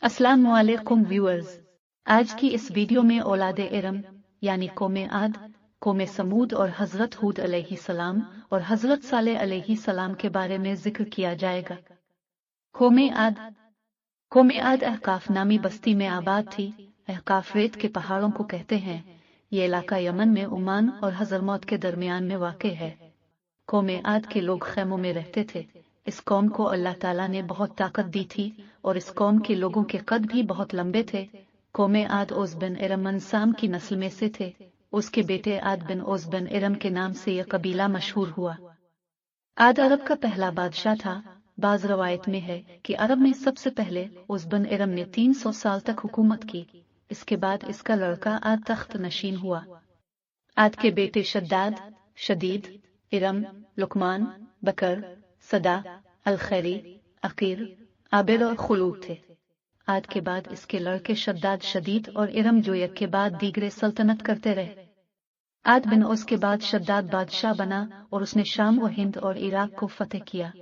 अस्सलाम वालेकुम व्यूअर्स। आज की इस वीडियो में औलाद इरम यानी कौम आद, कौम समूद और हजरत हूद अलैहिस्सलाम और हजरत सालेह अलैहिस्सलाम के बारे में जिक्र किया जाएगा। कौम आद अहकाफ नामी बस्ती में आबाद थी। अहकाफ रेत के पहाड़ों को कहते हैं। ये इलाका यमन में ओमान और हजरमौत के दरमियान में वाक़ है। कौम आद के लोग खैमों में रहते थे। इस कौम को अल्लाह ताला ने बहुत ताकत दी थी और इस कौम के लोगों के कद भी बहुत लंबे थे। कौम आद ओस बिन इरम मनसाम की नस्ल में से थे। उसके बेटे आद बिन ओस बिन इरम के नाम से यह कबीला मशहूर हुआ। आद अरब का पहला बादशाह था। बाज रवायत में है कि अरब में सबसे पहले ओस बिन इरम ने 300 साल तक हुकूमत की। इसके बाद इसका लड़का आद तख्त नशीन हुआ। आद के बेटे शद्दाद, शदीद, इरम, लुकमान, बकर, सदा, अलखैरी, अकीर, आबिर और खुलूद थे। आद के बाद इसके लड़के शद्दाद, शदीद और इरम जो एक के बाद दीगरे सल्तनत करते रहे। आद बिन ओस के बाद शद्दाद बादशाह बना और उसने शाम व हिंद और इराक को फतेह किया।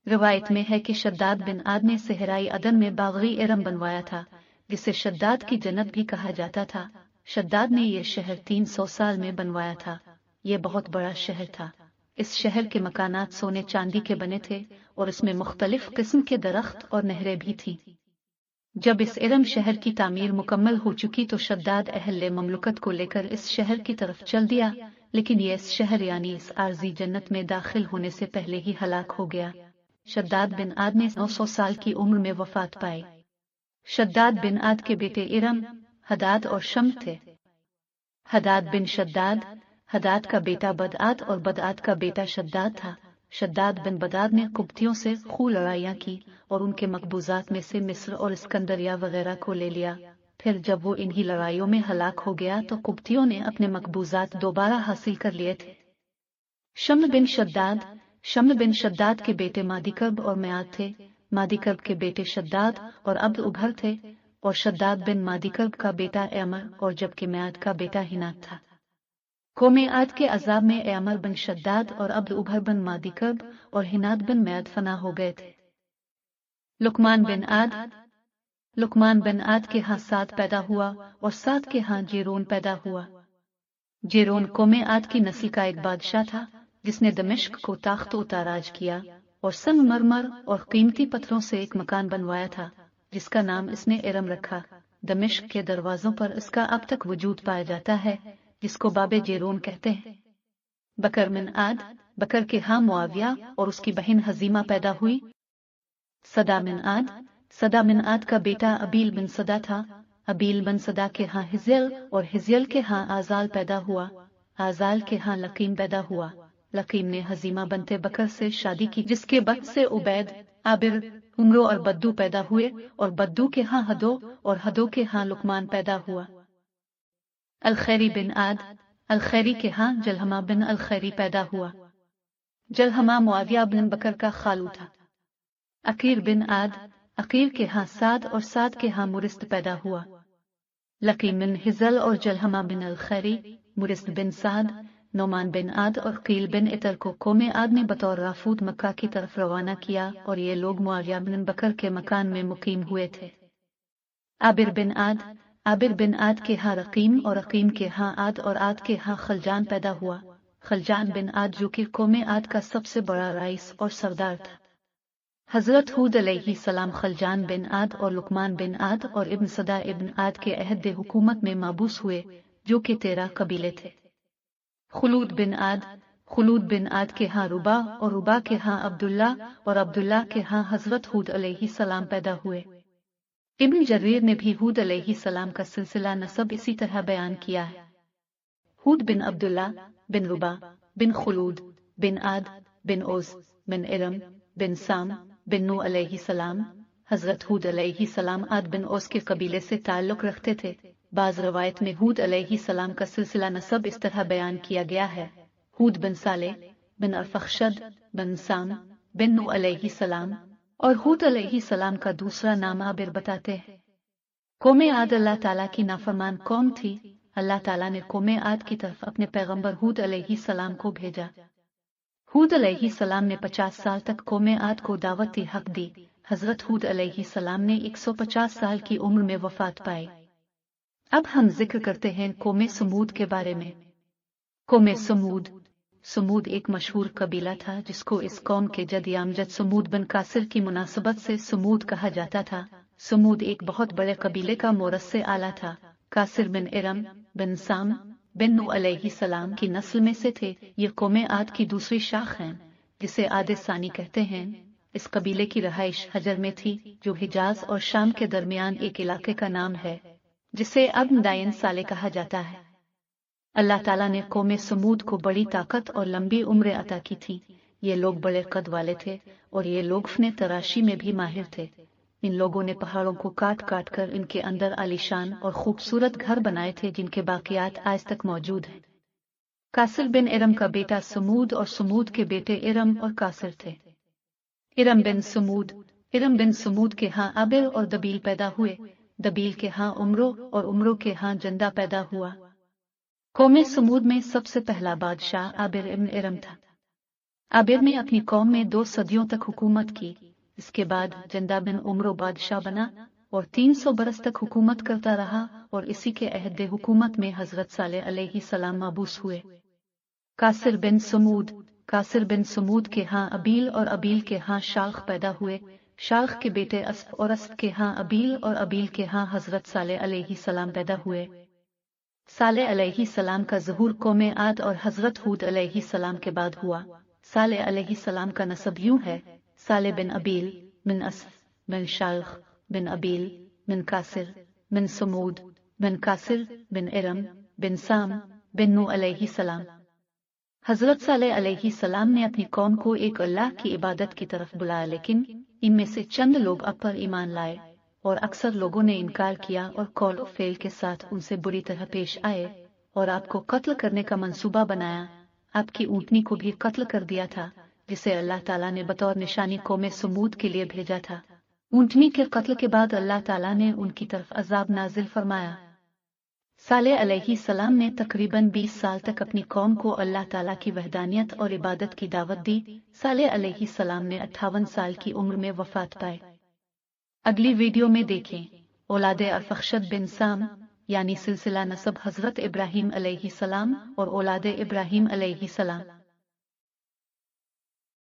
रिवायत में है कि शद्दाद बिन आद ने सहराई अदन में बागरी इरम बनवाया था, जिसे शद्दाद की जन्नत भी कहा जाता था। शद्दाद ने यह शहर 300 साल में बनवाया था। यह बहुत बड़ा शहर था। इस शहर के मकानात सोने चांदी के बने थे और इसमें मुख्तलिफ किस्म के दरख्त और नहरें भी थीं। जब इस इरम शहर की तामीर मुकम्मल हो चुकी तो शद्दाद अहले ममलुकत को लेकर इस शहर की तरफ चल दिया, लेकिन यह इस शहर यानी इस आर्जी जन्नत में दाखिल होने से पहले ही हलाक हो गया। शद्दाद बिन आद ने 900 साल की उम्र में वफात पाई। शद्दाद बिन आद के बेटे इरम, हदाद और शम थे। हदाद बिन शद्दाद, हदाद का बेटा बदआद और बदआद का बेटा शद्दाद था। शद्दाद बिन बदाद ने कुब्तियों से खूब लड़ाइयाँ की और उनके मकबूजात में से मिस्र और स्कंदरिया वगैरह को ले लिया। फिर जब वो इन्हीं लड़ाइयों में हलाक हो गया तो कुब्तियों ने अपने मकबूजात दोबारा हासिल कर लिए थे। शम्ल बिन शद्दाद के बेटे मादिकब और मयाद थे। मादिकब के बेटे शद्दाद और अब्द उभर थे और शद्दाद बिन मादिकब का बेटा एमर और जबकि मयाद का बेता हिनात था। कौम आद के अजाब में एमर बिन शद्दाद और अब्द उभर बिन मादिकब और हिनात बिन मयाद फना हो गए थे। लुकमान बिन आद के यहाँ साद पैदा हुआ और साद के यहाँ जेरोन पैदा हुआ। जेरोन कौम आद की नस्ल का एक बादशाह था जिसने दमिश्क को ताख्त उताराज किया और संगमरमर और कीमती पत्थरों से एक मकान बनवाया था जिसका नाम इसने इरम रखा। दमिश्क के दरवाजों पर इसका अब तक वजूद पाया जाता है, जिसको बाबे जेरोन कहते हैं। बकर बिन आद, बकर के यहाँ मुआविया और उसकी बहन हजीमा पैदा हुई। सदा बिन आद का बेटा अबील बिन सदा था। अबील बिन सदा के यहाँ हिजल और हिजल के यहाँ आजाल पैदा हुआ। आजाल के यहाँ लकीम पैदा हुआ। लकीम ने हजीमा बनते बकर से शादी की, जिसके बाद से उबैद, आबिर, उमरो और बद्दू पैदा हुए और बद्दू के यहाँ हदो और हदो के यहाँ लुकमान पैदा हुआ। अलखैरी बिन आद, अलखैरी के यहाँ जलहमा बिन अलखैरी पैदा हुआ। जलहमा मुआविया बिन बकर का खालू था। अकीर बिन आद, अकीर के यहाँ साद और साद के यहाँ मुरिस्त पैदा हुआ। लकीम बिन हिजल और जलहमा बिन अलखैरी, मुरिस्त बिन साद, नोमान बिन आद और कील बिन इतर को कौम आद ने बतौर राफूद मक्का की तरफ रवाना किया और ये लोग मुआविया बिन बकर के मकान में मुकीम हुए थे। आबिर बिन आद के यहाँ रकीम और रकीम के यहाँ आद और आद के यहाँ खलजान पैदा हुआ। खलजान बिन आद जो कि कौम आद का सबसे बड़ा राइस और सरदार था। हजरत हूद अलैहिस्सलाम खलजान बिन आद और लुकमान बिन आद और इब्न सदा इब्न आद के अहद हुकूमत में माबूस हुए, जो कि 13 कबीले थे। खुलूद बिन आद के यहाँ रुबा और रुबा के यहाँ अब्दुल्ला और अब्दुल्ला के यहाँ हजरत हूद अलैहिस्सलाम पैदा हुए। इब्न जरीर ने भी हूद अलैहिस्सलाम का सिलसिला नसब इसी तरह बयान किया है। हूद बिन अब्दुल्ला बिन रुबा बिन खुलूद बिन आद बिन ओस बिन इरम बिन साम बिन नू अलैहिस्सलाम। हजरत हूद अलैहिस्सलाम आद बिन ओस के कबीले से ताल्लुक रखते थे। बाज रवायत में हूद अलैहिस्सलाम का सिलसिला नसब इस तरह बयान किया गया है। हूद बिन साले बिन अरफखशद बिन साम बिन नू अलैहिस्सलाम और हूद अलैहिस्सलाम का दूसरा नाम आबिर बताते हैं। कौम आद अल्लाह ताला की नाफरमान कौम थी। अल्लाह ताला ने कौम आद की तरफ अपने पैगंबर हूद अलैहिस्सलाम को भेजा। हूद अलैहिस्सलाम ने 50 साल तक कौम आद को दावती हक दी। हजरत हूद अलैहिस्सलाम ने 150 साल की उम्र में वफात पाई। अब हम जिक्र करते हैं कौमे समूद के बारे में। कौमे समूद एक मशहूर कबीला था जिसको इस कौम के जद यामजद समूद बिन कासिर की मुनासबत से समूद कहा जाता था। समूद एक बहुत बड़े कबीले का मोरस्से आला था। कासिर बिन इरम बिन साम बिन नूह अलैहिस्सलाम की नस्ल में से थे। ये कौमे आद की दूसरी शाख हैं जिसे आद सानी कहते हैं। इस कबीले की रहाइश हजर में थी जो हिजाज और शाम के दरमियान एक इलाके का नाम है जिसे अब मदायन साले कहा जाता है। अल्लाह ताला ने कौमे समूद को बड़ी ताकत और लंबी उम्र अता की थी। ये लोग बड़े कद वाले थे और ये लोग फने तराशी में भी माहिर थे। इन लोगों ने पहाड़ों को काट काट कर इनके अंदर आलीशान और खूबसूरत घर बनाए थे जिनके बाकियात आज तक मौजूद हैं। कासिर बिन इरम का बेटा समूद और समूद के बेटे इरम और कासिर थे। इरम बिन समूद के यहाँ आबिर और दबील पैदा हुए। दबील के यहाँ उमरो और उमरो के यहाँ जंदा पैदा हुआ। कौमे समूद में सबसे पहला बादशाह आबिर इब्न इरम था। आबिर ने अपनी कौम में 2 सदियों तक हुकूमत की। इसके बाद जंदा बिन उमरो बादशाह बना और 300 बरस तक हुकूमत करता रहा और इसी के अहद हुकूमत में हजरत सालेह अलैहिस्सलाम मबूस हुए। कासिर बिन समूद के यहाँ अबील और अबील के यहाँ शाल्ख पैदा हुए। शाल्ख के बेटे अस्फ और अस्फ के यहाँ अबील और अबील के यहाँ हजरत सालेह अलैहिस्सलाम पैदा हुए। सालेह अलैहिस्सलाम का ज़हूर कौमे आद और हजरत हूद अलैहिस्सलाम के बाद हुआ। सालेह अलैहिस्सलाम का नसब यूं है: सालेह बिन अबील बिन अस्फ बिन शाल्ख बिन अबील बिन कासिर बिन समूद बिन कासिर बिन इरम बिन साम बिन नूह अलैहिस्सलाम। हजरत सालेह अलैहिस्सलाम ने अपनी कौम को एक अल्लाह की इबादत की तरफ बुलाया, लेकिन इनमें से चंद लोग अब पर ईमान लाए और अक्सर लोगों ने इनकार किया और कौल और फेल के साथ उनसे बुरी तरह पेश आए और आपको कत्ल करने का मंसूबा बनाया। आपकी ऊँटनी को भी कत्ल कर दिया था जिसे अल्लाह ताला ने बतौर निशानी कौमे समूद के लिए भेजा था। ऊँटनी के कत्ल के बाद अल्लाह ताला ने उनकी तरफ अजाब नाजिल फरमाया। सालेह अलैहिस्सलाम ने तकरीबन 20 साल तक अपनी कौम को अल्लाह ताला की वहदानियत और इबादत की दावत दी। सालेह अलैहिस्सलाम ने 58 साल की उम्र में वफात पाए। अगली वीडियो में देखें औलादे अरफखशद बिन साम यानी सिलसिला नसब हजरत इब्राहीम अलैहिस्सलाम और औलादे इब्राहीम अलैहिस्सलाम।